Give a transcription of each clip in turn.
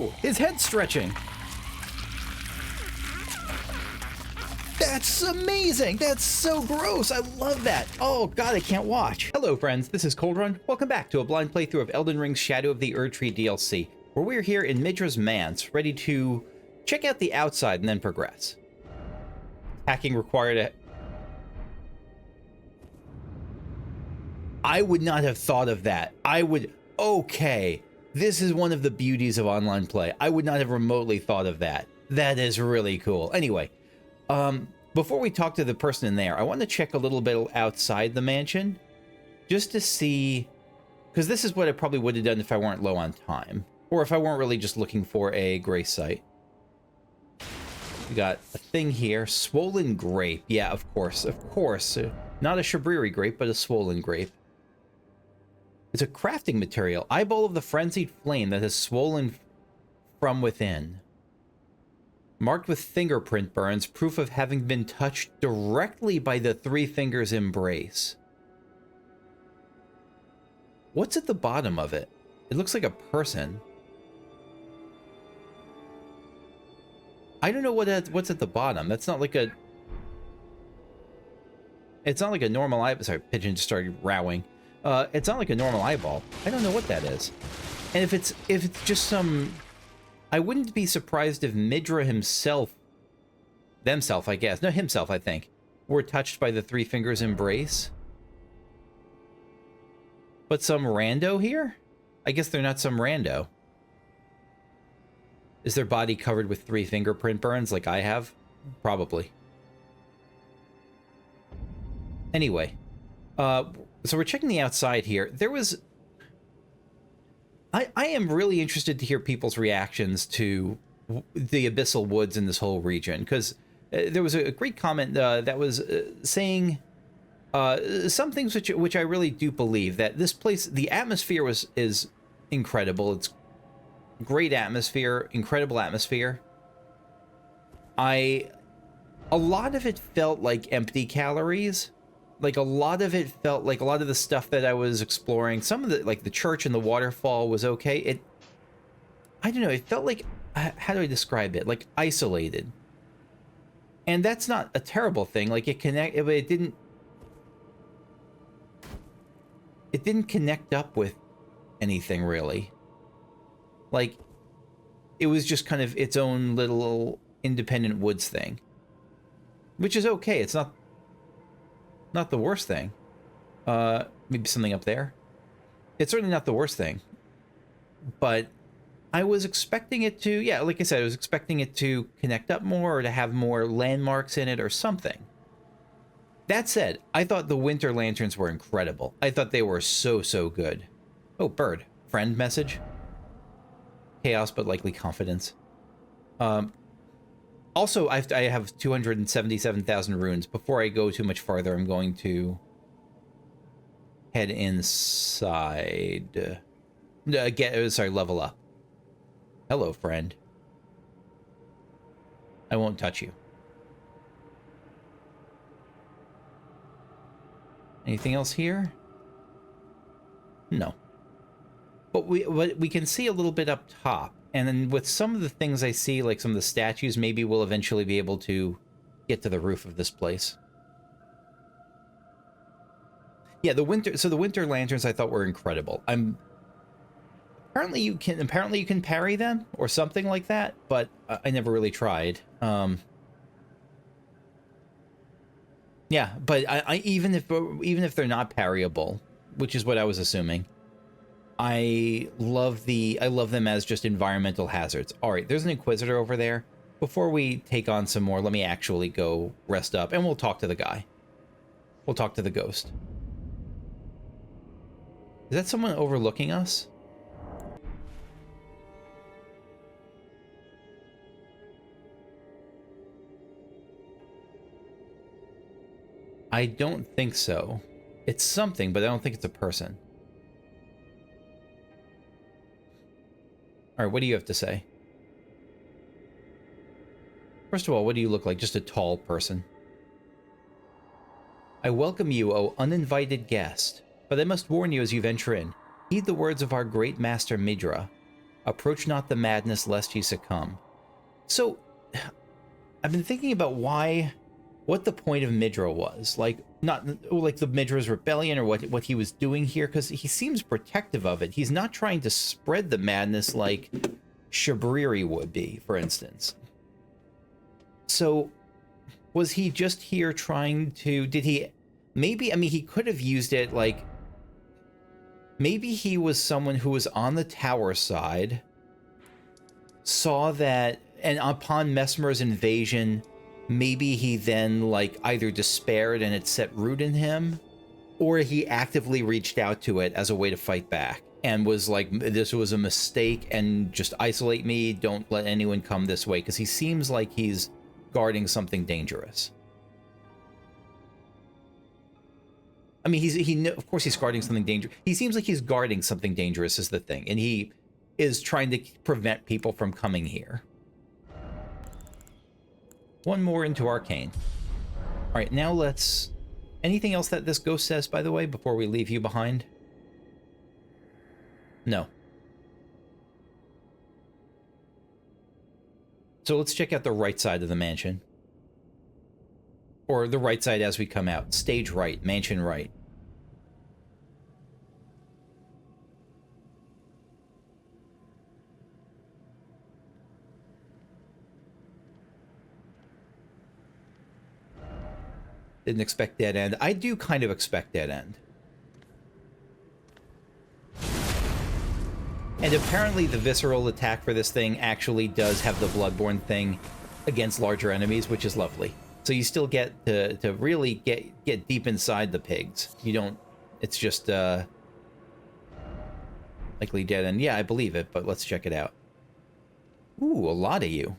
Whoa! His head's stretching! That's amazing! That's so gross! I love that! Oh god, I can't watch! Hello friends, this is Cold Run. Welcome back to a blind playthrough of Elden Ring's Shadow of the Erdtree DLC, where we're here in Midra's Manse, ready to check out the outside and then progress. Hacking required. I would not have thought of that. Okay, this is one of the beauties of online play. I would not have remotely thought of that. That is really cool. Anyway, before we talk to the person in there, I want to check a little bit outside the mansion, just to see, because this is what I probably would have done if I weren't low on time, or if I weren't really just looking for a grace site. We got a thing here, swollen grape. Yeah, of course. Not a shabriri grape, but a swollen grape. It's a crafting material. Eyeball of the frenzied flame that has swollen from within. Marked with fingerprint burns, proof of having been touched directly by the three fingers embrace. What's at the bottom of it? It looks like a person. I don't know what's at the bottom. That's not like a... It's not like a normal eye... Sorry, pigeon just started rowing. It's not like a normal eyeball. I don't know what that is. And if it's just some... I wouldn't be surprised if Midra himself... Themself, I guess. No, himself, I think. Were touched by the three fingers embrace. But some rando here? I guess they're not some rando. Is their body covered with three fingerprint burns like I have? Probably. Anyway. So we're checking the outside here. There was... I am really interested to hear people's reactions to the Abyssal Woods in this whole region, because there was a great comment that was saying some things which I really do believe, that this place, the atmosphere is incredible. It's great atmosphere, incredible atmosphere. A lot of it felt like empty calories. Like, a lot of it felt like a lot of the stuff that I was exploring, some of the, like, the church and the waterfall was okay. I don't know, it felt like, how do I describe it? Like, isolated. And that's not a terrible thing. Like, it didn't connect up with anything, really. Like, it was just kind of its own little independent woods thing. Which is okay, it's not the worst thing. Maybe something up there. It's certainly not the worst thing. But I was expecting it to, yeah, like I said, I was expecting it to connect up more or to have more landmarks in it or something. That said, I thought the winter lanterns were incredible. I thought they were so good. Oh, bird. Friend message. Chaos, but likely confidence. Also, I have 277,000 runes. Before I go too much farther, I'm going to head inside. Level up. Hello, friend. I won't touch you. Anything else here? No. But we can see a little bit up top. And then with some of the things I see, like some of the statues, maybe we'll eventually be able to get to the roof of this place. Yeah, the winter lanterns I thought were incredible. Apparently you can parry them or something like that, but I never really tried. Yeah, but I even if they're not parryable, which is what I was assuming, I love them as just environmental hazards. All right, there's an Inquisitor over there. Before we take on some more, let me actually go rest up, and we'll talk to the guy. We'll talk to the ghost. Is that someone overlooking us? I don't think so. It's something, but I don't think it's a person. All right, what do you have to say? First of all, what do you look like? Just a tall person. I welcome you, O uninvited guest, but I must warn you as you venture in. Heed the words of our great master Midra. Approach not the madness lest ye succumb. So, I've been thinking about what the point of Midra was. Like, not like the Midra's rebellion or what he was doing here, because he seems protective of it. He's not trying to spread the madness like Shabriri would be, for instance. So, was he just here trying to... Did he... Maybe, I mean, he could have used it like... Maybe he was someone who was on the tower side, saw that, and upon Mesmer's invasion, maybe he then, like, either despaired and it set root in him, or he actively reached out to it as a way to fight back, and was like, this was a mistake, and just isolate me, don't let anyone come this way, because he seems like he's guarding something dangerous. I mean, of course he's guarding something dangerous. He seems like he's guarding something dangerous is the thing. And he is trying to prevent people from coming here. One more into Arcane. All right, now let's... Anything else that this ghost says, by the way, before we leave you behind? No. So let's check out the right side of the mansion. Or the right side as we come out. Stage right, mansion right. Didn't expect dead end. I do kind of expect dead end. And apparently the visceral attack for this thing actually does have the Bloodborne thing against larger enemies, which is lovely. So you still get to really get deep inside the pigs. You don't... It's just, likely dead end. Yeah, I believe it, but let's check it out. Ooh, a lot of you.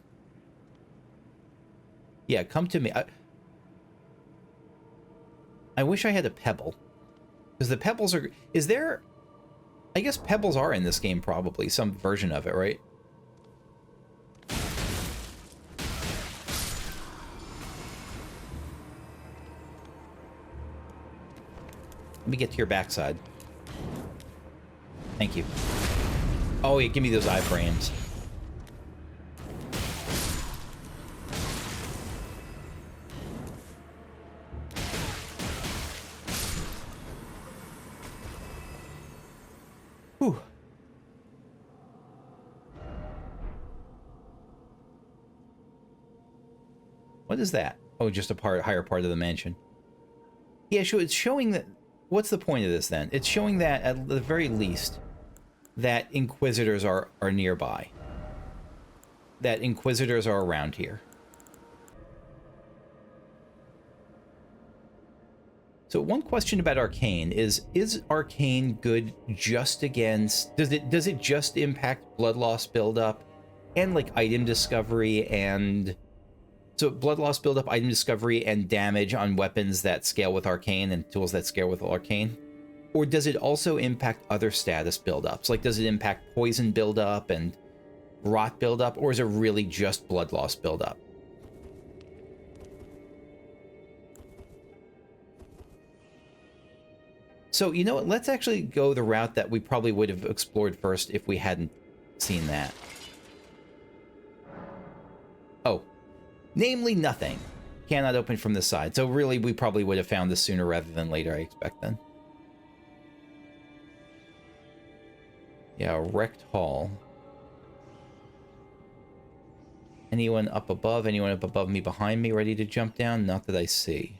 Yeah, come to me. I wish I had a pebble. Because the pebbles are... Is there... I guess pebbles are in this game, probably. Some version of it, right? Let me get to your backside. Thank you. Oh, yeah, give me those iframes. Whew. What is that? Oh, just a higher part of the mansion. Yeah, so it's showing that... What's the point of this, then? It's showing that, at the very least, that Inquisitors are nearby. That Inquisitors are around here. So one question about Arcane is Arcane good just against... Does it just impact blood loss buildup and, like, item discovery and... So blood loss buildup, item discovery, and damage on weapons that scale with Arcane and tools that scale with Arcane? Or does it also impact other status buildups? Like, does it impact poison buildup and rot buildup? Or is it really just blood loss buildup? So, you know what? Let's actually go the route that we probably would have explored first if we hadn't seen that. Oh. Namely, nothing. Cannot open from the side. So really, we probably would have found this sooner rather than later, I expect, then. Yeah, wrecked hall. Anyone up above? Anyone up above me, behind me, ready to jump down? Not that I see.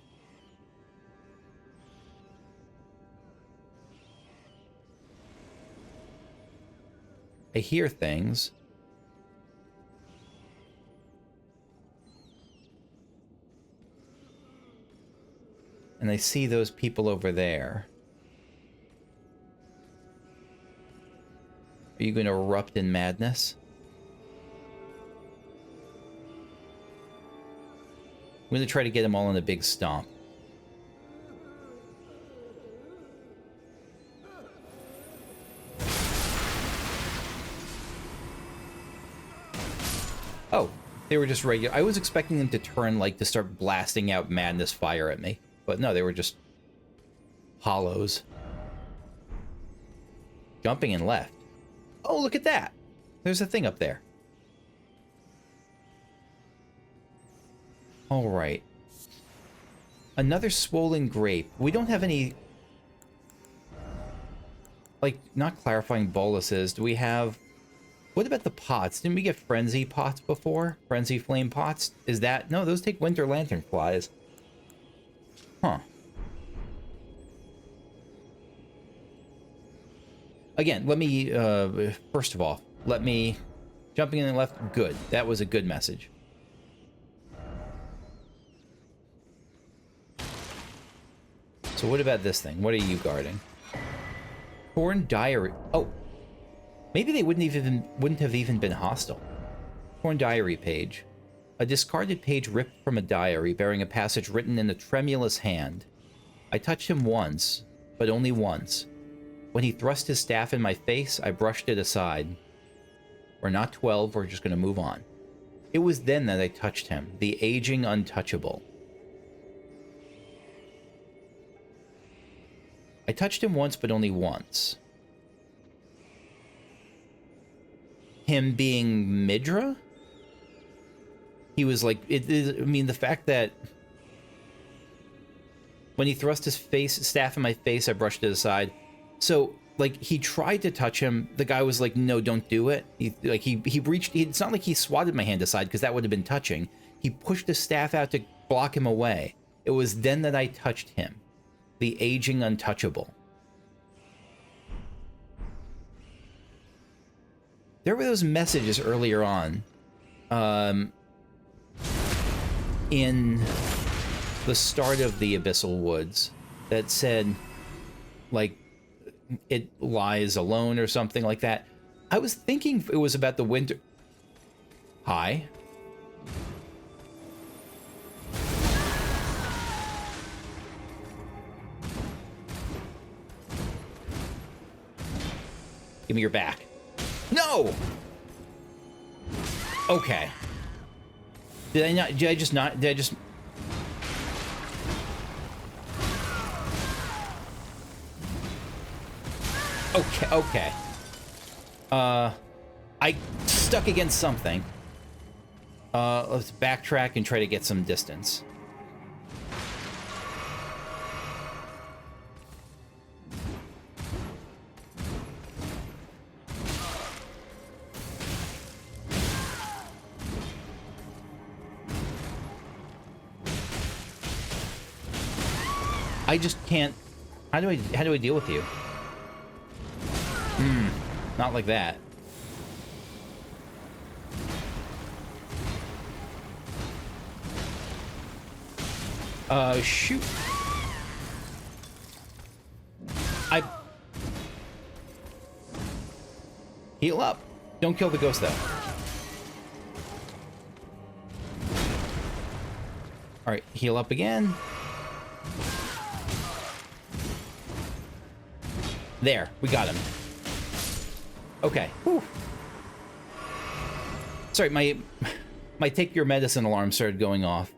I hear things. And I see those people over there. Are you going to erupt in madness? I'm going to try to get them all in a big stomp. Oh, they were just regular. I was expecting them to turn, like, to start blasting out madness fire at me. But no, they were just hollows. Jumping and left. Oh, look at that. there's a thing up there. All right. Another swollen grape. We don't have any, like, not clarifying boluses. Do we have... What about the pots? Didn't we get frenzy pots before? Frenzy flame pots? Is that... No, those take winter lantern flies. Huh. Again, let me... first of all, let me... Jumping in the left, good. That was a good message. So what about this thing? What are you guarding? Torn diary... Oh! Maybe they wouldn't have even been hostile. Torn diary page. A discarded page ripped from a diary bearing a passage written in a tremulous hand. I touched him once, but only once. When he thrust his staff in my face, I brushed it aside. We're not 12, we're just going to move on. It was then that I touched him, the aging untouchable. I touched him once, but only once. Him being Midra? He was like, I mean, the fact that when he thrust his staff in my face, I brushed it aside. So, like, he tried to touch him. The guy was like, no, don't do it. He reached, it's not like he swatted my hand aside, because that would have been touching. He pushed his staff out to block him away. It was then that I touched him. The aging untouchable. There were those messages earlier on, in the start of the Abyssal Woods that said, like, it lies alone or something like that. I was thinking it was about the winter... Hi. Give me your back. No! Okay. Did I just... Okay. I stuck against something. Let's backtrack and try to get some distance. I just can't... How do I deal with you? Not like that. Shoot. Heal up. Don't kill the ghost, though. Alright, heal up again. There, we got him. Okay. Whew. Sorry, my take your medicine alarm started going off.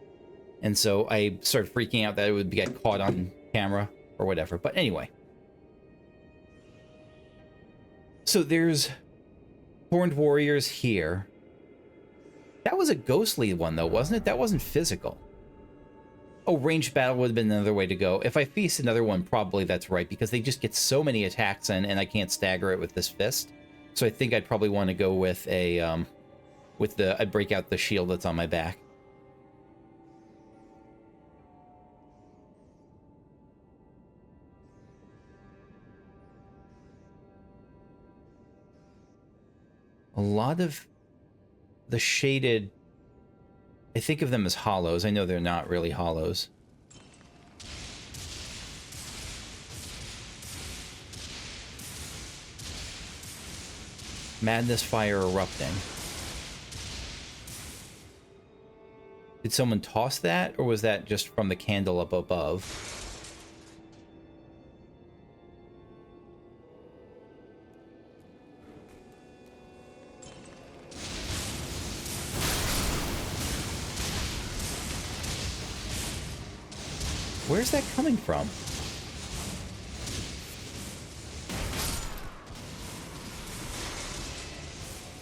And so I started freaking out that it would get caught on camera or whatever. But anyway. So there's Horned Warriors here. That was a ghostly one, though, wasn't it? That wasn't physical. Oh, ranged battle would have been another way to go. If I feast another one, probably that's right, because they just get so many attacks in, and I can't stagger it with this fist. So I think I'd probably want to go with a, I'd break out the shield that's on my back. A lot of the shaded... I think of them as hollows. I know they're not really hollows. Madness fire erupting. Did someone toss that, or was that just from the candle up above? Where's that coming from?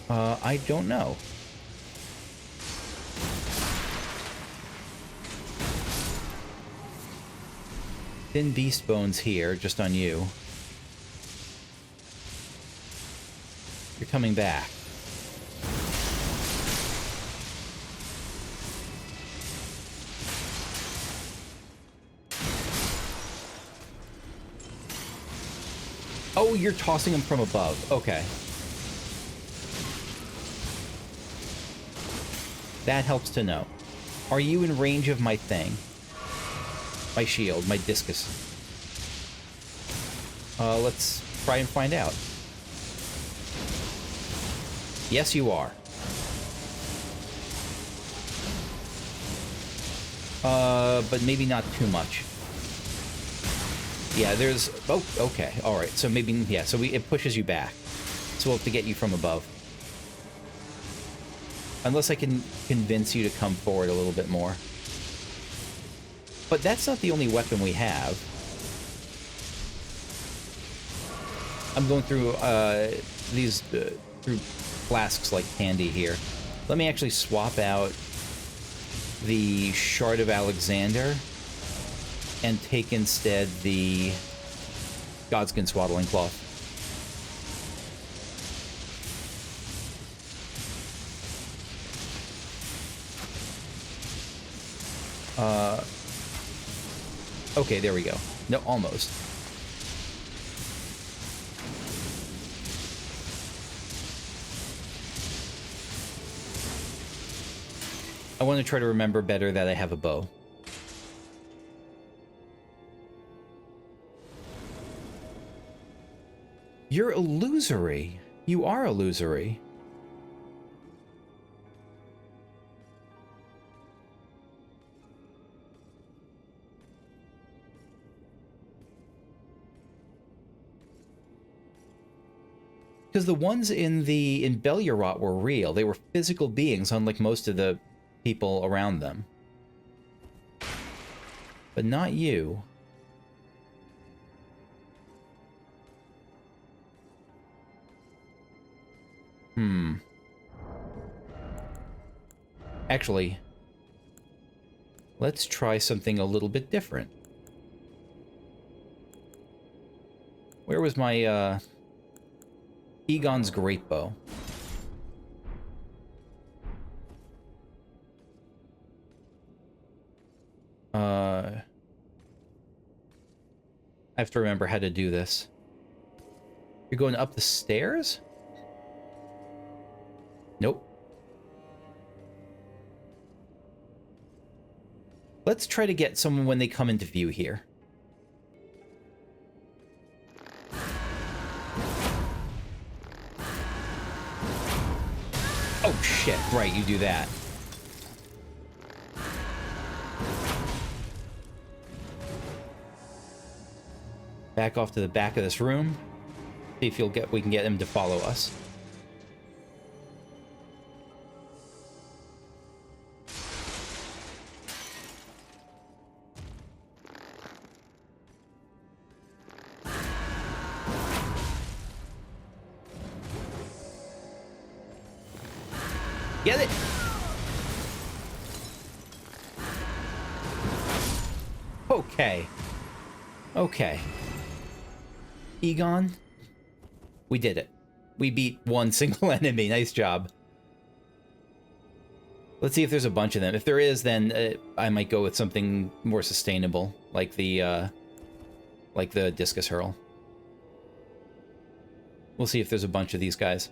I don't know. Thin beast bones here, just on you. You're coming back. Oh, you're tossing them from above. Okay. That helps to know. Are you in range of my thing? My shield, my discus. Let's try and find out. Yes, you are. But maybe not too much. Yeah, there's... Oh, okay. All right. So maybe... Yeah, so it pushes you back. So we'll have to get you from above. Unless I can convince you to come forward a little bit more. But that's not the only weapon we have. I'm going through through flasks like candy here. Let me actually swap out the Shard of Alexander and take instead the Godskin Swaddling Cloth. Okay, there we go. No, almost. I want to try to remember better that I have a bow. You're illusory. You are illusory. Because the ones in Belurot were real. They were physical beings, unlike most of the people around them. But not you. Actually, let's try something a little bit different. Where was my, Egon's Great Bow? I have to remember how to do this. You're going up the stairs? Nope. Let's try to get someone when they come into view here. Oh shit, right, you do that. Back off to the back of this room. See if we can get him to follow us. Get it! Okay. Okay. Egon, we did it. We beat one single enemy. Nice job. Let's see if there's a bunch of them. If there is, then I might go with something more sustainable, like the discus hurl. We'll see if there's a bunch of these guys.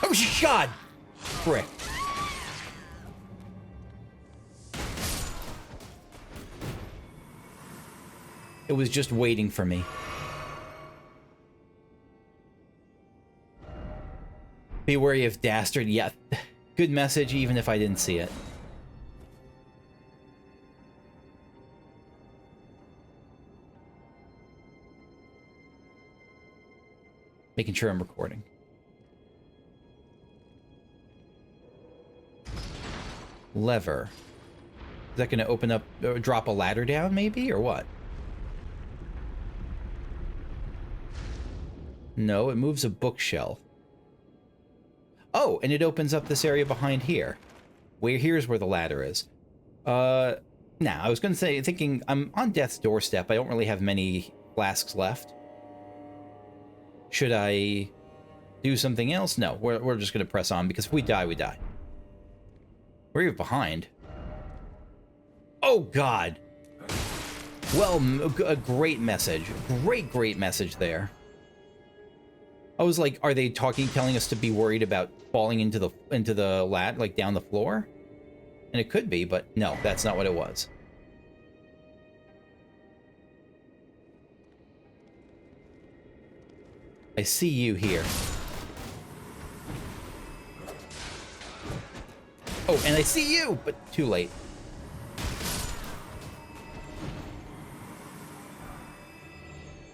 Oh, God! Frick. It was just waiting for me. Be wary of Dastard. Yeah, good message even if I didn't see it. Making sure I'm recording. Lever. Is that going to open up, drop a ladder down maybe, or what? No, it moves a bookshelf. Oh, and it opens up this area behind here. Here's where the ladder is. Now, I was going to say, thinking I'm on death's doorstep. I don't really have many flasks left. Should I do something else? No, we're just going to press on, because if we die, we die. We're even behind. Oh, God. Well, a great message. Great message there. I was like, are they telling us to be worried about falling into the ladder, like down the floor? And it could be, but no, that's not what it was. I see you here. Oh, and I see you, but too late.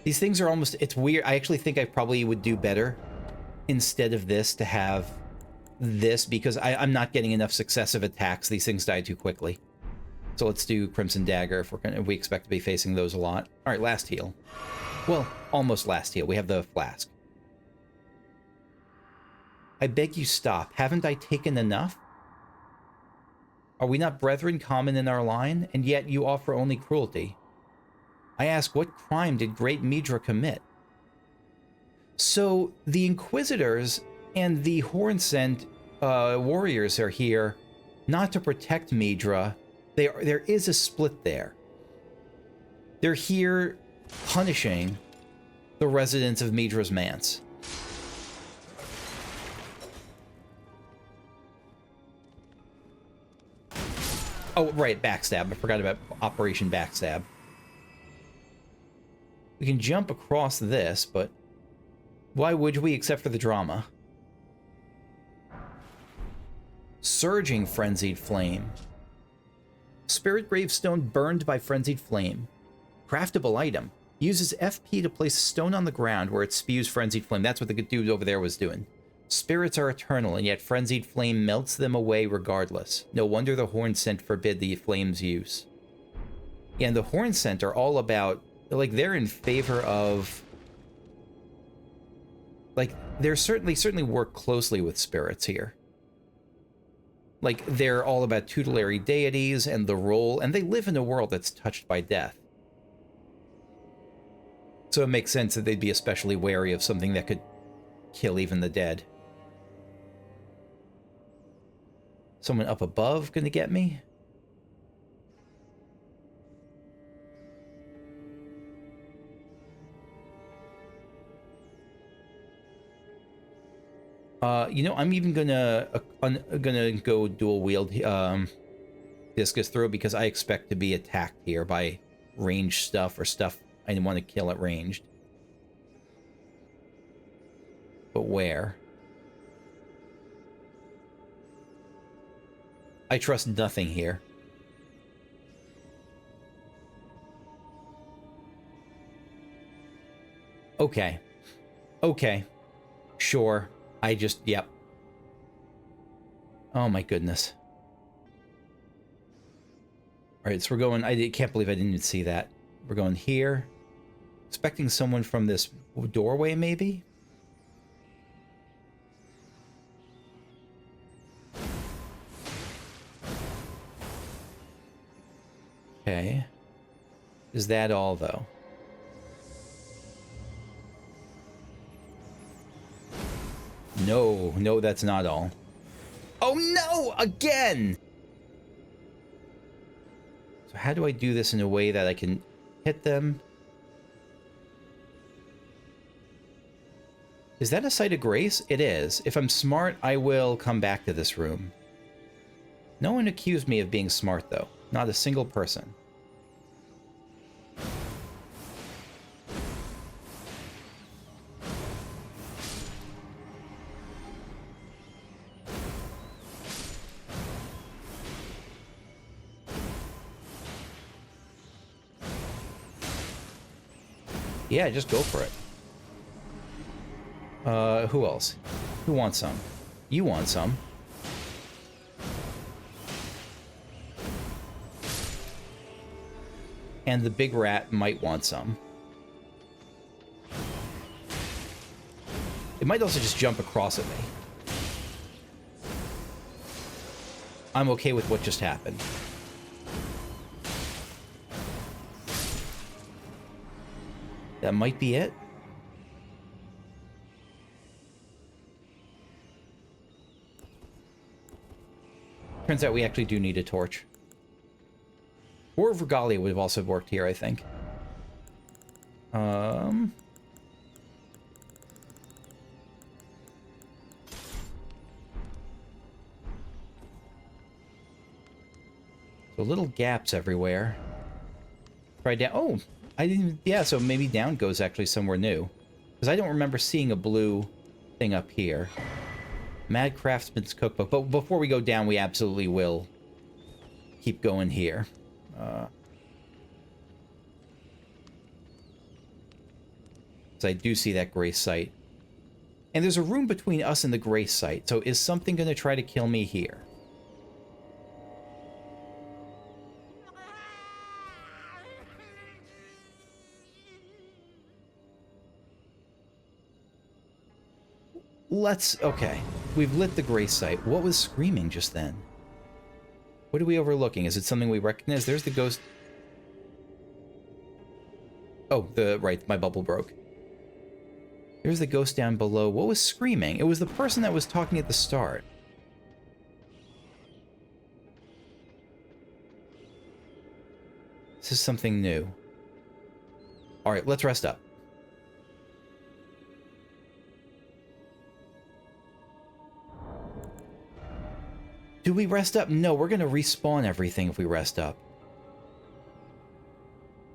These things are almost, it's weird. I actually think I probably would do better instead of this to have this, because I'm not getting enough successive attacks. These things die too quickly. So let's do Crimson Dagger if we expect to be facing those a lot. All right, last heal. Well, almost last heal. We have the flask. I beg you stop. Haven't I taken enough? Are we not brethren common in our line? And yet you offer only cruelty. I ask, what crime did great Midra commit? So the Inquisitors and the Horn-sent warriors are here not to protect Midra. There is a split there. They're here punishing the residents of Midra's Manse. Oh, right, backstab. I forgot about Operation Backstab. We can jump across this, but why would we except for the drama? Surging Frenzied Flame. Spirit Gravestone burned by Frenzied Flame. Craftable item. Uses FP to place a stone on the ground where it spews Frenzied Flame. That's what the dude over there was doing. Spirits are eternal, and yet Frenzied Flame melts them away regardless. No wonder the Horn-sent forbid the flame's use. Yeah, and the Horn-sent are all about, like, they're in favor of, like, they're certainly work closely with spirits here. Like, they're all about tutelary deities and the role, and they live in a world that's touched by death. So it makes sense that they'd be especially wary of something that could kill even the dead. Someone up above gonna get me? You know, I'm even gonna go dual wield discus throw, because I expect to be attacked here by ranged stuff, or stuff I want to kill at ranged. But where? I trust nothing here. Okay. Okay. Sure. Yep. Oh my goodness. Alright, so we're going, I can't believe I didn't even see that. We're going here. Expecting someone from this doorway, maybe? Okay. Is that all, though? No, that's not all. Oh no! Again! So how do I do this in a way that I can hit them? Is that a site of grace? It is. If I'm smart, I will come back to this room. No one accused me of being smart, though. Not a single person. Yeah, just go for it. Who else? Who wants some? You want some. And the big rat might want some. It might also just jump across at me. I'm okay with what just happened. That might be it. Turns out we actually do need a torch. Or Regalia would have also worked here, I think. So little gaps everywhere. Try down. Oh, I didn't. Yeah, so maybe down goes actually somewhere new. Because I don't remember seeing a blue thing up here. Mad Craftsman's Cookbook. But before we go down, we absolutely will keep going here. So I do see that gray site. And there's a room between us and the gray site. So is something going to try to kill me here? Let's... Okay. We've lit the gray site. What was screaming just then? What are we overlooking? Is it something we recognize? There's the ghost... Oh, right, my bubble broke. There's the ghost down below. What was screaming? It was the person that was talking at the start. This is something new. Alright, let's rest up. Do we rest up? No, we're going to respawn everything if we rest up.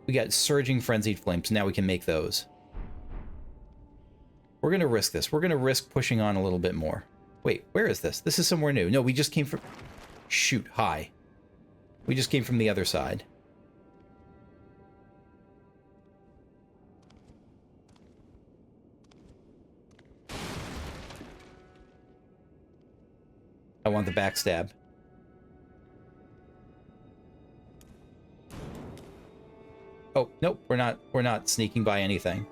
We got surging frenzied flames. Now we can make those. We're going to risk this. We're going to risk pushing on a little bit more. Wait, where is this? This is somewhere new. No, we just came from... Shoot, hi. We just came from the other side. I want the backstab. Oh, nope, we're not sneaking by anything.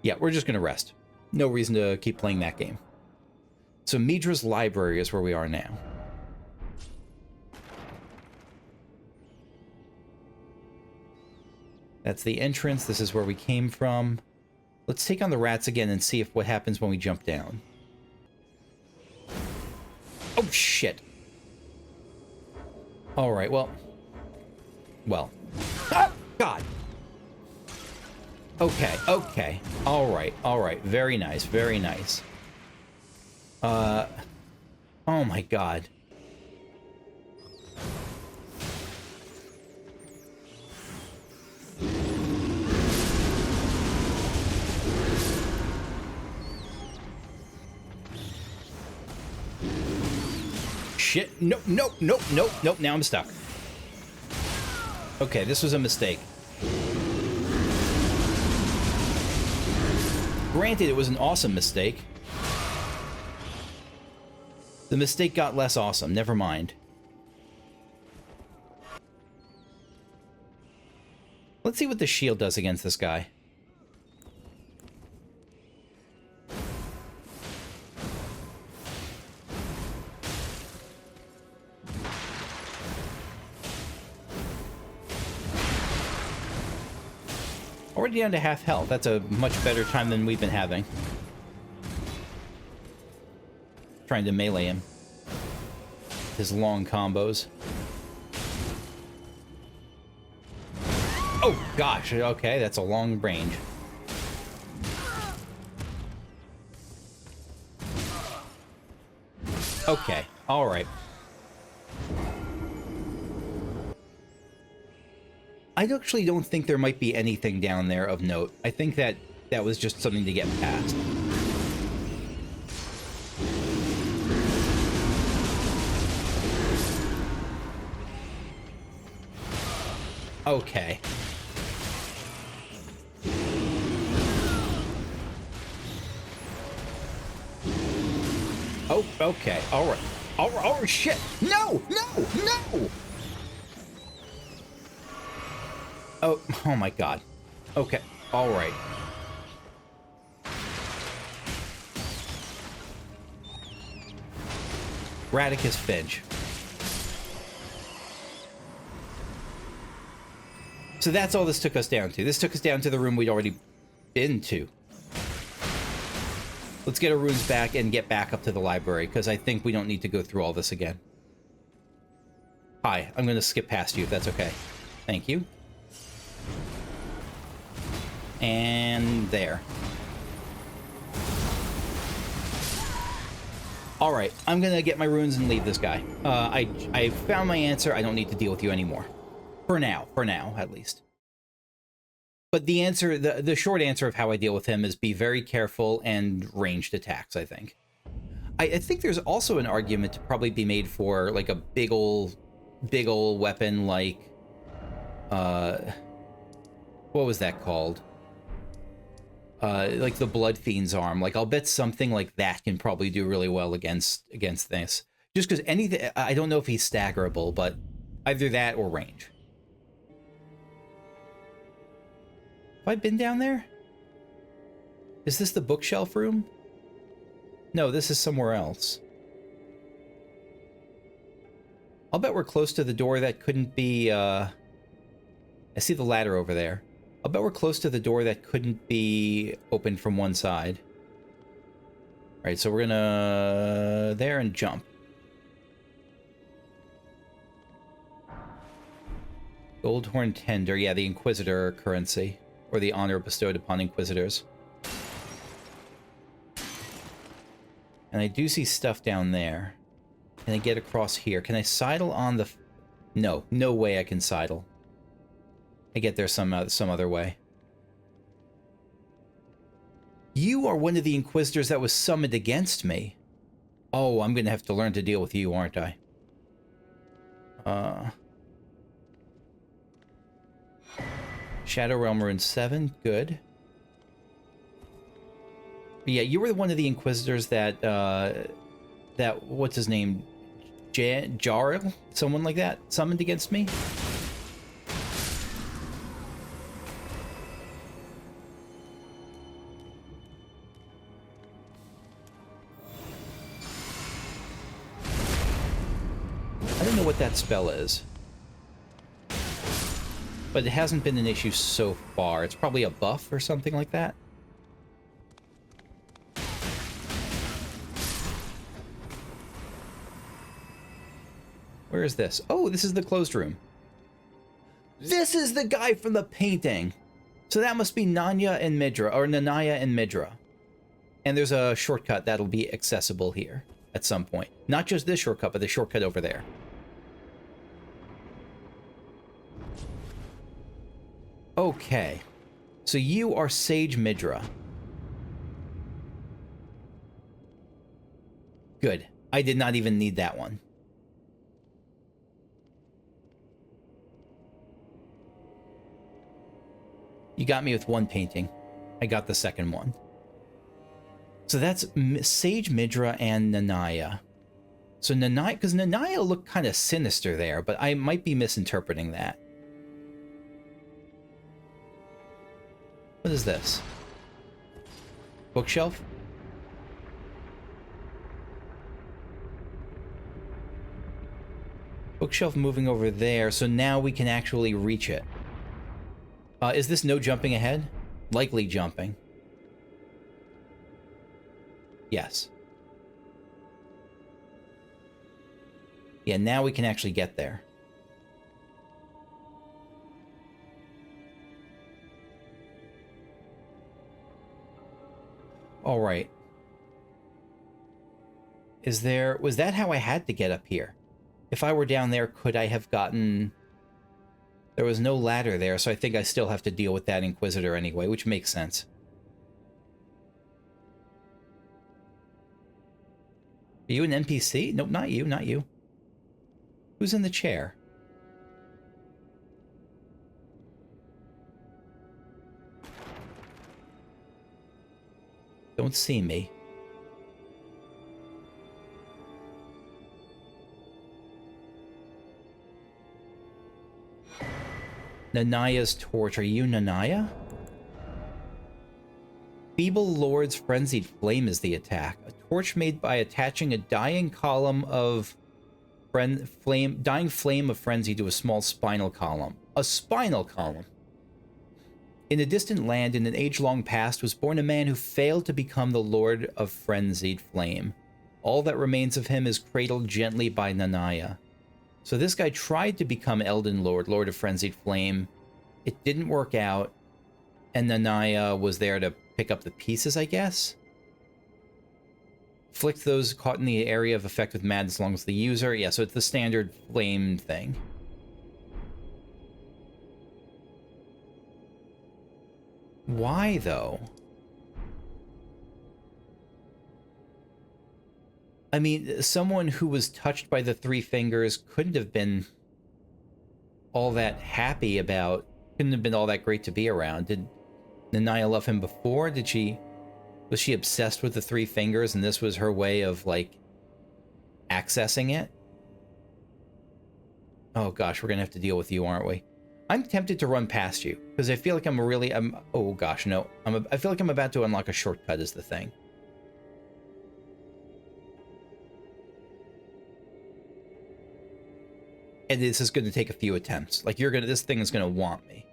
Yeah, we're just gonna rest. No reason to keep playing that game. So Midra's library is where we are now. That's the entrance. This is where we came from. Let's take on the rats again and see what happens when we jump down. Oh, shit. All right, well. Ah, God. Okay, okay. All right. Very nice, very nice. Oh, my God. Shit. Nope. Now I'm stuck. Okay, this was a mistake. Granted, it was an awesome mistake. The mistake got less awesome. Never mind. Let's see what the shield does against this guy. Already down to half health. That's a much better time than we've been having. Trying to melee him. His long combos. Oh, gosh. Okay, that's a long range. Okay, all right. I actually don't think there might be anything down there of note. I think that was just something to get past. Okay. Oh, okay. All right. Oh, shit. No, no, no. Oh my God. Okay. All right. Radicus Finch. So that's all this took us down to. This took us down to the room we'd already been to. Let's get our runes back and get back up to the library, because I think we don't need to go through all this again. Hi, I'm going to skip past you if that's okay. Thank you. And there. Alright, I'm going to get my runes and leave this guy. I found my answer. I don't need to deal with you anymore. For now, at least. But the answer, the short answer of how I deal with him is be very careful and ranged attacks, I think. I think there's also an argument to probably be made for, like, a big ol' weapon like, what was that called? Like the Blood Fiend's arm. Like, I'll bet something like that can probably do really well against this. Just because anything, I don't know if he's staggerable, but either that or range. Have I been down there? Is this the bookshelf room? No, this is somewhere else. I'll bet we're close to the door that couldn't be, I see the ladder over there. I'll bet we're close to the door that couldn't be opened from one side. Alright, so we're gonna... there and jump. Goldhorn Tender, yeah, the Inquisitor currency. Or the honor bestowed upon Inquisitors. And I do see stuff down there. Can I get across here? Can I sidle on the... No, no way I can sidle. I get there some other way. You are one of the Inquisitors that was summoned against me. Oh, I'm gonna have to learn to deal with you, aren't I? Shadow Realm Rune 7, good. But yeah, you were one of the Inquisitors that, what's his name? Jarl? Someone like that? Summoned against me? I don't know what that spell is. But it hasn't been an issue so far. It's probably a buff or something like that. Where is this? Oh, this is the closed room. This is the guy from the painting. So that must be Nanaya and Midra, or Nanaya and Midra. And there's a shortcut that'll be accessible here at some point. Not just this shortcut, but the shortcut over there. Okay, so you are Sage Midra. Good. I did not even need that one. You got me with one painting. I got the second one. So that's Sage Midra and Nanaya. So Nanaya, because Nanaya looked kind of sinister there, but I might be misinterpreting that. What is this? Bookshelf? Bookshelf moving over there, so now we can actually reach it. Is this no jumping ahead? Likely jumping. Yes. Yeah, now we can actually get there. All right. Was that how I had to get up here? If I were down there, could I have gotten... There was no ladder there, so I think I still have to deal with that Inquisitor anyway, which makes sense. Are you an NPC? Nope, not you, not you. Who's in the chair? Don't see me. Nanaya's torch. Are you Nanaya? Feeble Lord's Frenzied Flame is the attack. A torch made by attaching a dying column of dying flame of frenzy to a small spinal column. A spinal column. In a distant land in an age-long past was born a man who failed to become the Lord of Frenzied Flame. All that remains of him is cradled gently by Nanaya. So this guy tried to become Elden Lord, Lord of Frenzied Flame. It didn't work out, and Nanaya was there to pick up the pieces, I guess? Afflict those caught in the area of effect with madness along with the user. Yeah, so it's the standard flame thing. Why, though? I mean, someone who was touched by the three fingers couldn't have been all that happy about... Couldn't have been all that great to be around. Did Nanaya love him before? Was she obsessed with the three fingers and this was her way of, like, accessing it? Oh gosh, we're gonna have to deal with you, aren't we? I'm tempted to run past you, because I feel like oh gosh, no. I feel like I'm about to unlock a shortcut is the thing. And this is gonna take a few attempts. Like, this thing is gonna want me.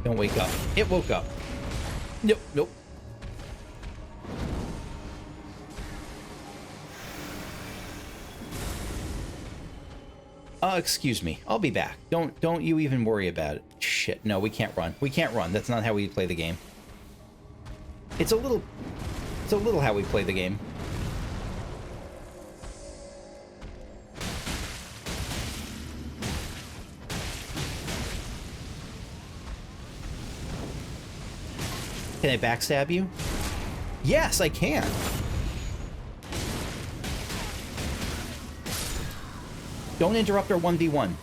Don't wake up. It woke up. Nope, nope. Excuse me. I'll be back. Don't you even worry about it. Shit, no, we can't run. We can't run. That's not how we play the game. It's a little how we play the game. Can I backstab you? Yes, I can. Don't interrupt our 1v1.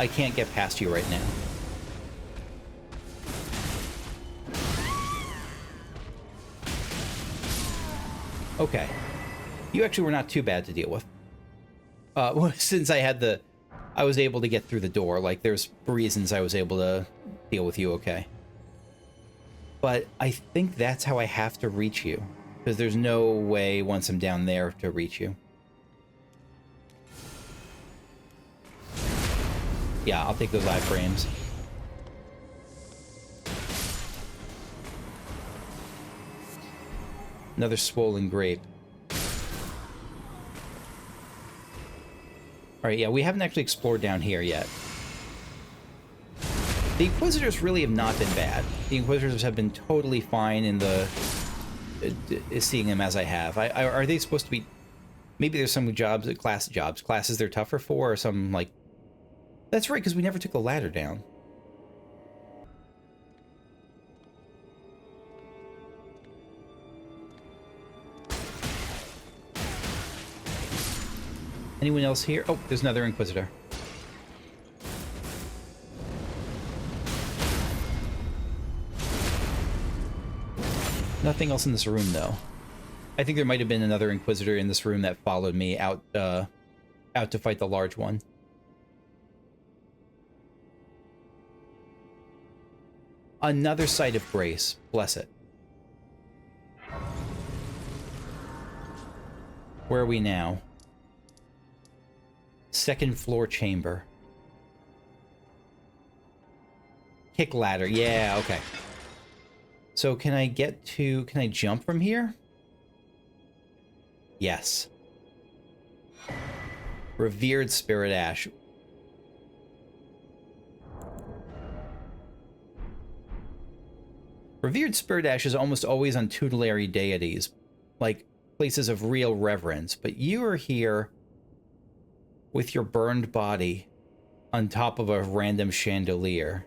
I can't get past you right now. Okay. You actually were not too bad to deal with. Since I was able to get through the door, like, there's reasons I was able to deal with you okay. But I think that's how I have to reach you, because there's no way once I'm down there to reach you. Yeah, I'll take those iframes. Another swollen grape. Alright, yeah, we haven't actually explored down here yet. The Inquisitors really have not been bad. The Inquisitors have been totally fine in the... seeing them as I have. Are they supposed to be... Maybe there's some classes they're tougher for, or some, like... That's right, because we never took the ladder down. Anyone else here? Oh, there's another Inquisitor. Nothing else in this room, though. I think there might have been another Inquisitor in this room that followed me out to fight the large one. Another site of grace. Bless it. Where are we now? Second floor chamber. Kick ladder. Yeah, okay. So can I jump from here? Yes. Revered Spirit Ash. Revered Spirit Ash is almost always on tutelary deities, like places of real reverence, but you are here with your burned body on top of a random chandelier.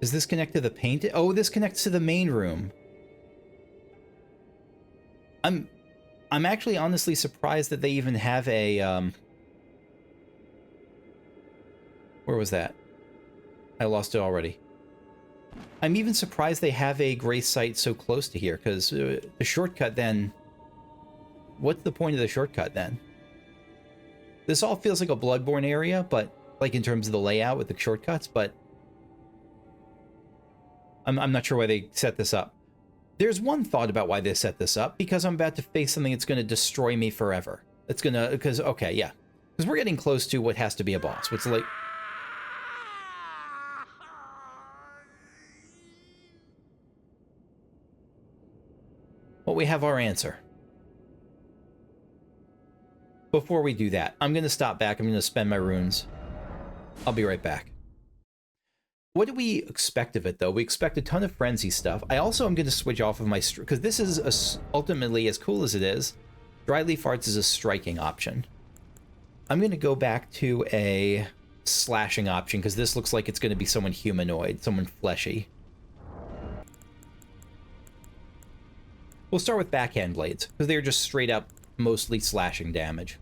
Does this connect to the paint? Oh, this connects to the main room. I'm actually honestly surprised that they even have a where was that? I lost it already. I'm even surprised they have a grace site so close to here, because the shortcut then... What's the point of the shortcut then? This all feels like a Bloodborne area, but like in terms of the layout with the shortcuts, but I'm not sure why they set this up. There's one thought about why they set this up, because I'm about to face something that's going to destroy me forever. It's going to... Because, okay, yeah. Because we're getting close to what has to be a boss. What's like... Well, we have our answer. Before we do that, I'm going to stop back. I'm going to spend my runes. I'll be right back. What do we expect of it, though? We expect a ton of frenzy stuff. I also am going to switch off of my... Because this is ultimately, as cool as it is, Dry Leaf Arts is a striking option. I'm going to go back to a slashing option, because this looks like it's going to be someone humanoid, someone fleshy. We'll start with backhand blades, because they're just straight up mostly slashing damage.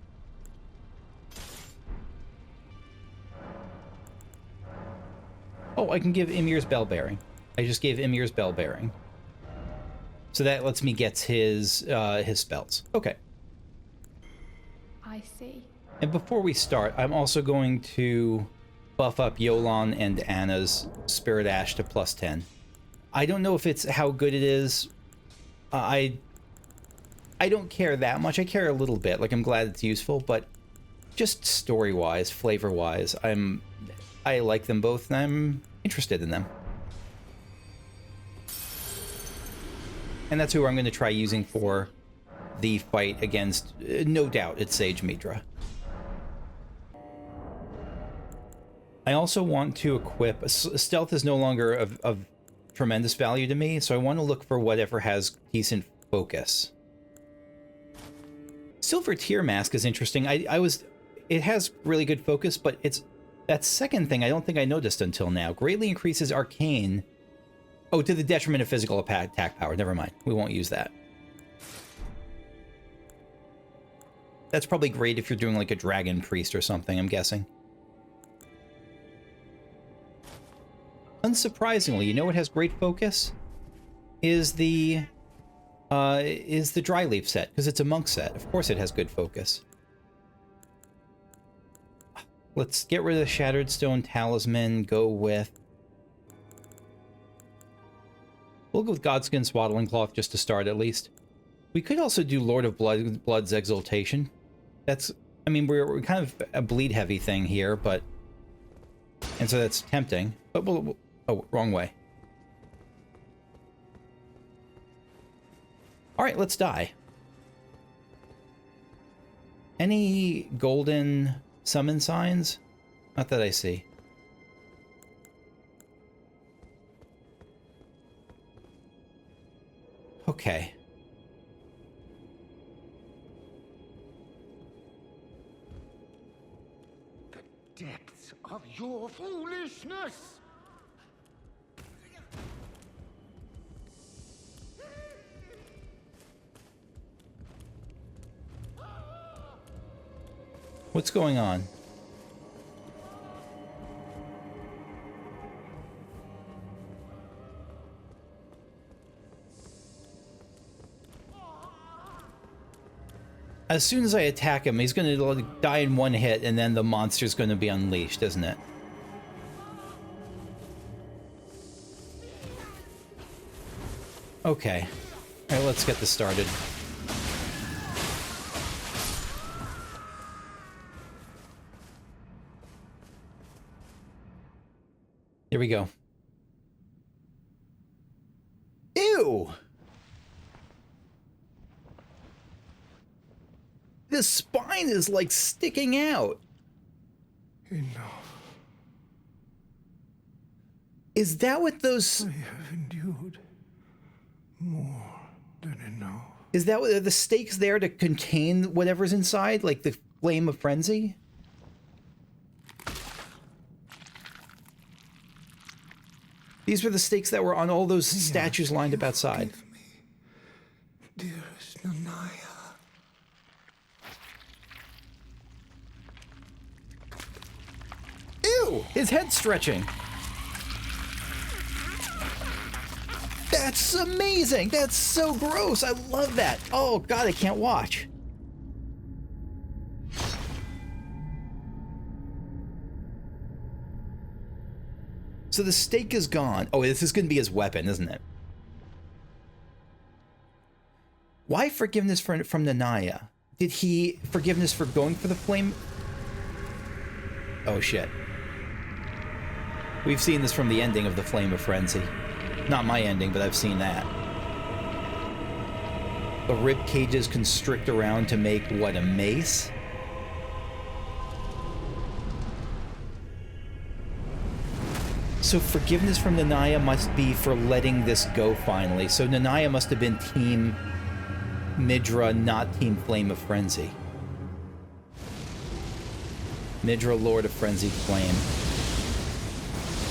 Oh, I can give Ymir's Bell Bearing. I just gave Ymir's Bell Bearing. So that lets me get his spells. Okay. I see. And before we start, I'm also going to buff up Yolan and Anna's Spirit Ash to +10. I don't know if it's how good it is. I don't care that much. I care a little bit. Like, I'm glad it's useful, but just story-wise, flavor-wise, I like them both, and I'm interested in them. And that's who I'm going to try using for the fight against, no doubt, it's Sage Midra. I also want to equip... Stealth is no longer of tremendous value to me, so I want to look for whatever has decent focus. Silver Tear Mask is interesting. It has really good focus, but it's that second thing I don't think I noticed until now. Greatly increases arcane. Oh, to the detriment of physical attack power. Never mind. We won't use that. That's probably great if you're doing like a Dragon Priest or something, I'm guessing. Unsurprisingly, you know what has great focus? Is the Dry Leaf set, because it's a monk set. Of course it has good focus. Let's get rid of the Shattered Stone Talisman, go with... We'll go with Godskin Swaddling Cloth just to start, at least. We could also do Lord of Blood's Exaltation. That's... I mean, we're kind of a bleed-heavy thing here, but... And so that's tempting. But we'll... Oh, wrong way. Alright, let's die. Any golden summon signs? Not that I see. Okay. The depths of your foolishness! What's going on? As soon as I attack him, he's going to die in one hit, and then the monster's going to be unleashed, isn't it? Okay. Alright, let's get this started. Here we go. Ew! The spine is like sticking out. Enough. Is that what those... I have endured more than enough. Is that what, are the stakes there to contain whatever's inside? Like the flame of frenzy? These were the stakes that were on all those statues lined up outside. Dearest Nanaya. Oh, his head's stretching. That's amazing. That's so gross. I love that. Oh, God, I can't watch. So the stake is gone. Oh, this is going to be his weapon, isn't it? Why forgiveness from Nanaya? Did he forgiveness for going for the flame? Oh, shit. We've seen this from the ending of the Flame of Frenzy. Not my ending, but I've seen that. The rib cages constrict around to make, what, a mace? So forgiveness from Nanaya must be for letting this go finally. So Nanaya must have been Team Midra, not Team Flame of Frenzy. Midra, Lord of Frenzied Flame.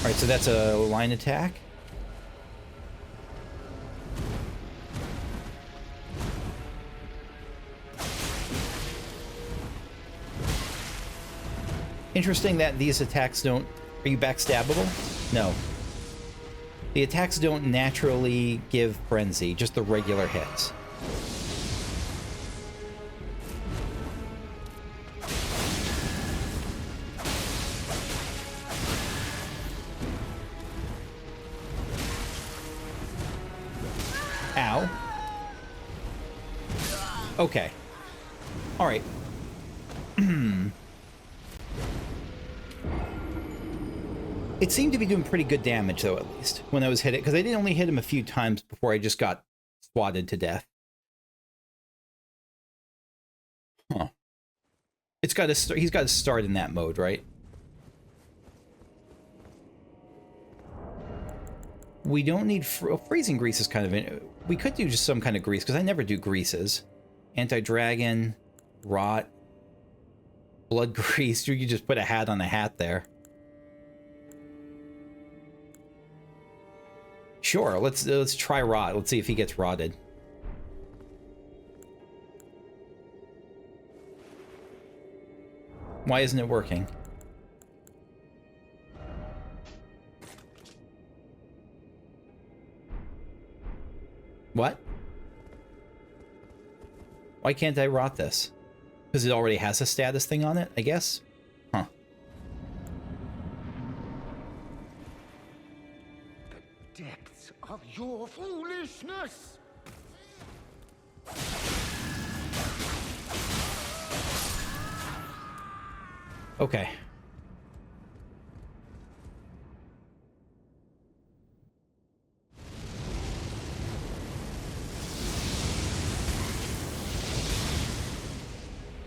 Alright, so that's a line attack. Interesting that these attacks don't... Are you backstabbable? No. The attacks don't naturally give frenzy, just the regular hits. Ow. Okay. All right. It seemed to be doing pretty good damage, though, at least, when I was hit it, because I did only hit him a few times before I just got swatted to death. Huh. It's got to he's got to start in that mode, right? We don't need... freezing grease is kind of... We could do just some kind of grease, because I never do greases. Anti-dragon, rot, blood grease. You could just put a hat on a hat there. Sure, let's try rot. Let's see if he gets rotted. Why isn't it working? What? Why can't I rot this? Because it already has a status thing on it, I guess? Huh. The depths of your foolishness! Okay.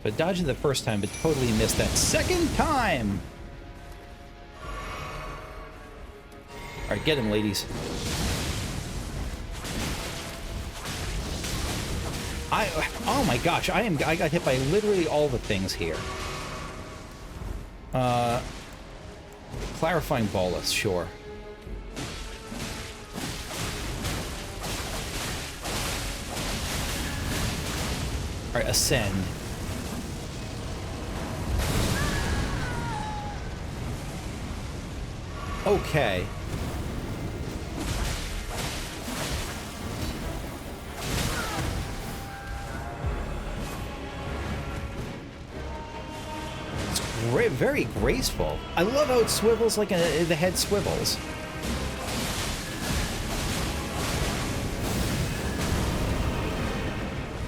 So dodged it the first time, but totally missed that second time! Alright, get him, ladies. Oh my gosh, I got hit by literally all the things here. Clarifying bolus, sure. Alright, ascend. Okay. Very graceful. I love how it swivels like the head swivels.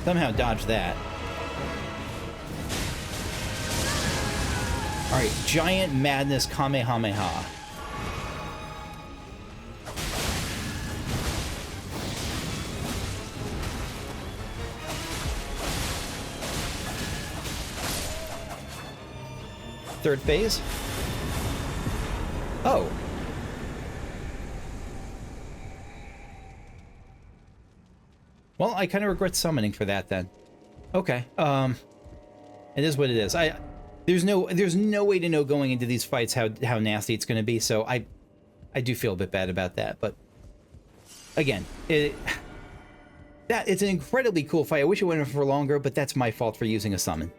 Somehow dodge that. Alright, Giant Madness Kamehameha. Third phase? Oh. Well, I kind of regret summoning for that then. Okay. It is what it is. There's no way to know going into these fights how nasty it's going to be, so I do feel a bit bad about that, but again, it's an incredibly cool fight. I wish it went on for longer, but that's my fault for using a summon.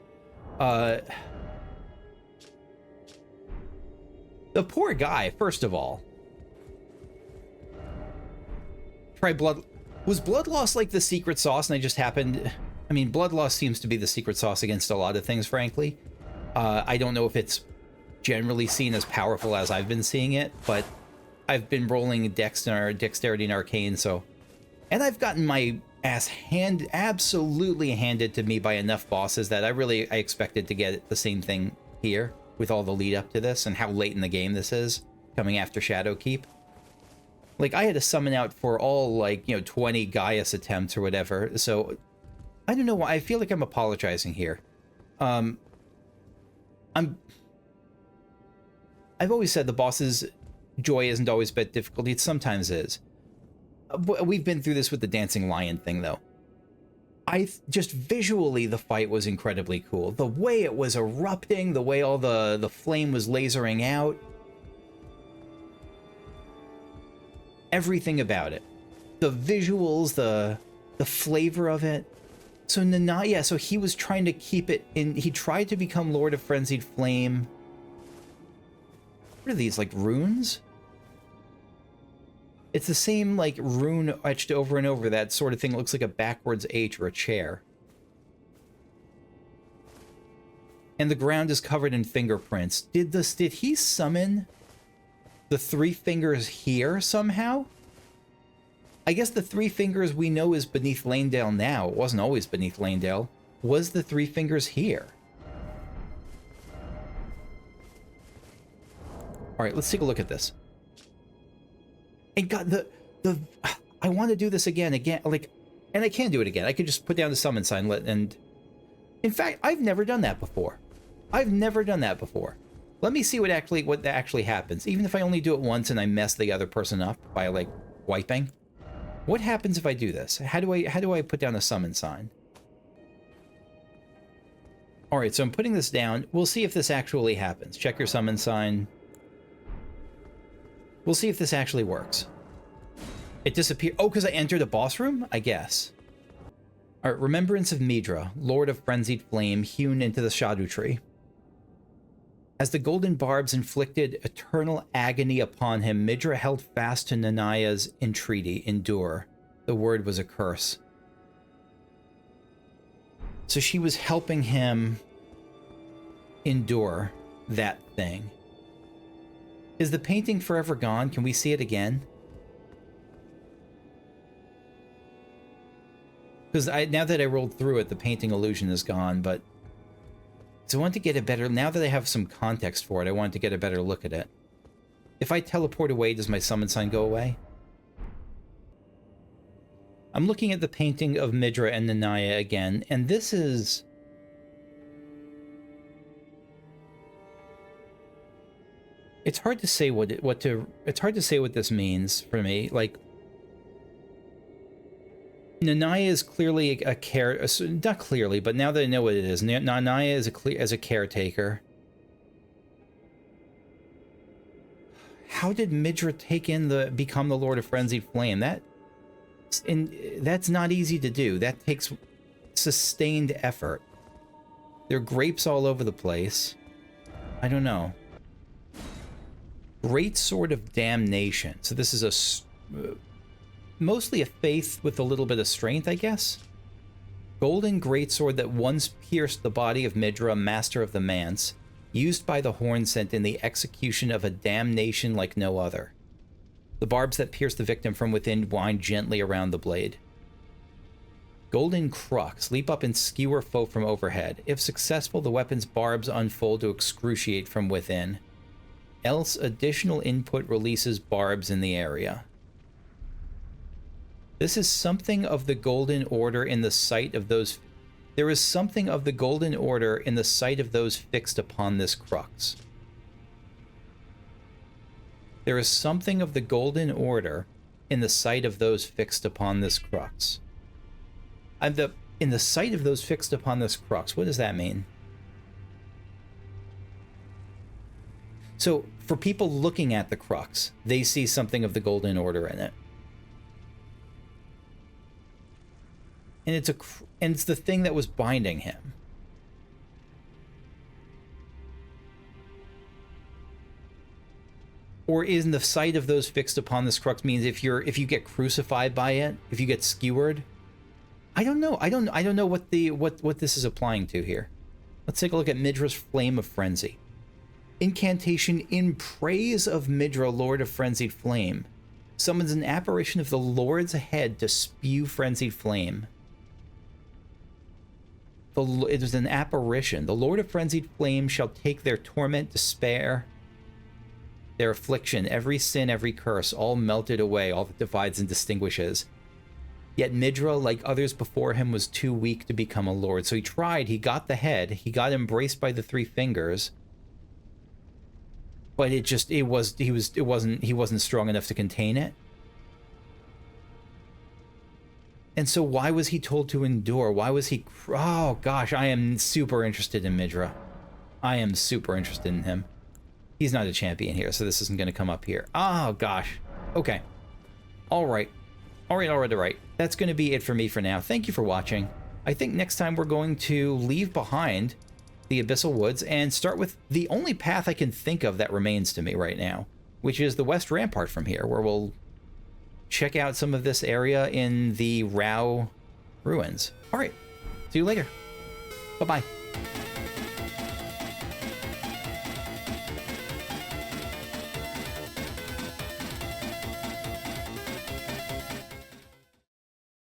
The poor guy, first of all. Try blood... Was blood loss like the secret sauce and I just happened... I mean, blood loss seems to be the secret sauce against a lot of things, frankly. I don't know if it's generally seen as powerful as I've been seeing it, but I've been rolling dexterity and arcane, so... And I've gotten my ass absolutely handed to me by enough bosses that I expected to get the same thing here with all the lead up to this and how late in the game this is, coming after Shadowkeep. Like, I had to summon out for all, like, 20 Gaius attempts or whatever, so... I don't know why. I feel like I'm apologizing here. I've always said the boss's joy isn't always about difficulty. It sometimes is. We've been through this with the dancing lion thing, though. Just visually, the fight was incredibly cool. The way it was erupting, the way all the flame was lasering out. Everything about it. The visuals, the flavor of it. So Nanaya, so he was trying to keep it in, he tried to become Lord of Frenzied Flame. What are these, like runes? It's the same, like, rune etched over and over, that sort of thing. It looks like a backwards H or a chair. And the ground is covered in fingerprints. Did he summon the three fingers here somehow? I guess the three fingers we know is beneath Lanedale now. It wasn't always beneath Lanedale. Was the three fingers here? All right, let's take a look at this. And God, I want to do this again, like, and I can do it again. I could just put down the summon sign, and in fact, I've never done that before. I've never done that before. Let me see what actually happens. Even if I only do it once and I mess the other person up by, like, wiping. What happens if I do this? How do I put down a summon sign? All right, so I'm putting this down. We'll see if this actually happens. Check your summon sign. We'll see if this actually works. It disappeared. Oh, because I entered a boss room? I guess. All right, Remembrance of Midra, Lord of Frenzied Flame, hewn into the Shadu tree. As the golden barbs inflicted eternal agony upon him, Midra held fast to Nanaya's entreaty, endure. The word was a curse. So she was helping him endure that thing. Is the painting forever gone? Can we see it again? Because now that I rolled through it, the painting illusion is gone, but... So I want to get a better... Now that I have some context for it, I want to get a better look at it. If I teleport away, does my summon sign go away? I'm looking at the painting of Midra and Nanaya again, and this is... It's hard to say it's hard to say what this means for me. Like, Nanaya is clearly not clearly, but now that I know what it is, Nanaya is a caretaker. How did Midra become the Lord of Frenzied Flame? That's not easy to do. That takes sustained effort. There are grapes all over the place. I don't know. Great Sword of Damnation. So this is mostly a faith with a little bit of strength, I guess. Golden greatsword that once pierced the body of Midra, master of the Manse, used by the horn sent in the execution of a damnation like no other. The barbs that pierce the victim from within wind gently around the blade. Golden crux leap up and skewer foe from overhead. If successful, the weapon's barbs unfold to excruciate from within. Else, additional input releases barbs in the area. This is something of the Golden Order in the sight of those... There is something of the Golden Order in the sight of those fixed upon this crux. There is something of the Golden Order in the sight of those fixed upon this crux. In the sight of those fixed upon this crux, what does that mean? So, for people looking at the crux, they see something of the Golden Order in it. And it's the thing that was binding him. Or isn't the sight of those fixed upon this crux means if you get crucified by it, if you get skewered? I don't know. I don't know what this is applying to here. Let's take a look at Midra's Flame of Frenzy. Incantation in praise of Midra, Lord of Frenzied Flame. Summons an apparition of the Lord's head to spew frenzied flame. It was an apparition. The Lord of Frenzied Flame shall take their torment, despair, their affliction, every sin, every curse, all melted away, all that divides and distinguishes. Yet Midra, like others before him, was too weak to become a lord. So he tried, he got the head, he got embraced by the three fingers, but he wasn't strong enough to contain it. And so why was he told to endure? Why was he... Oh, gosh, I am super interested in Midra. I am super interested in him. He's not a champion here, so this isn't going to come up here. Oh, gosh. Okay. All right. All right. That's going to be it for me for now. Thank you for watching. I think next time we're going to leave behind the Abyssal Woods and start with the only path I can think of that remains to me right now, which is the West Rampart from here, where we'll check out some of this area in the Rao ruins. All right. See you later. Bye-bye.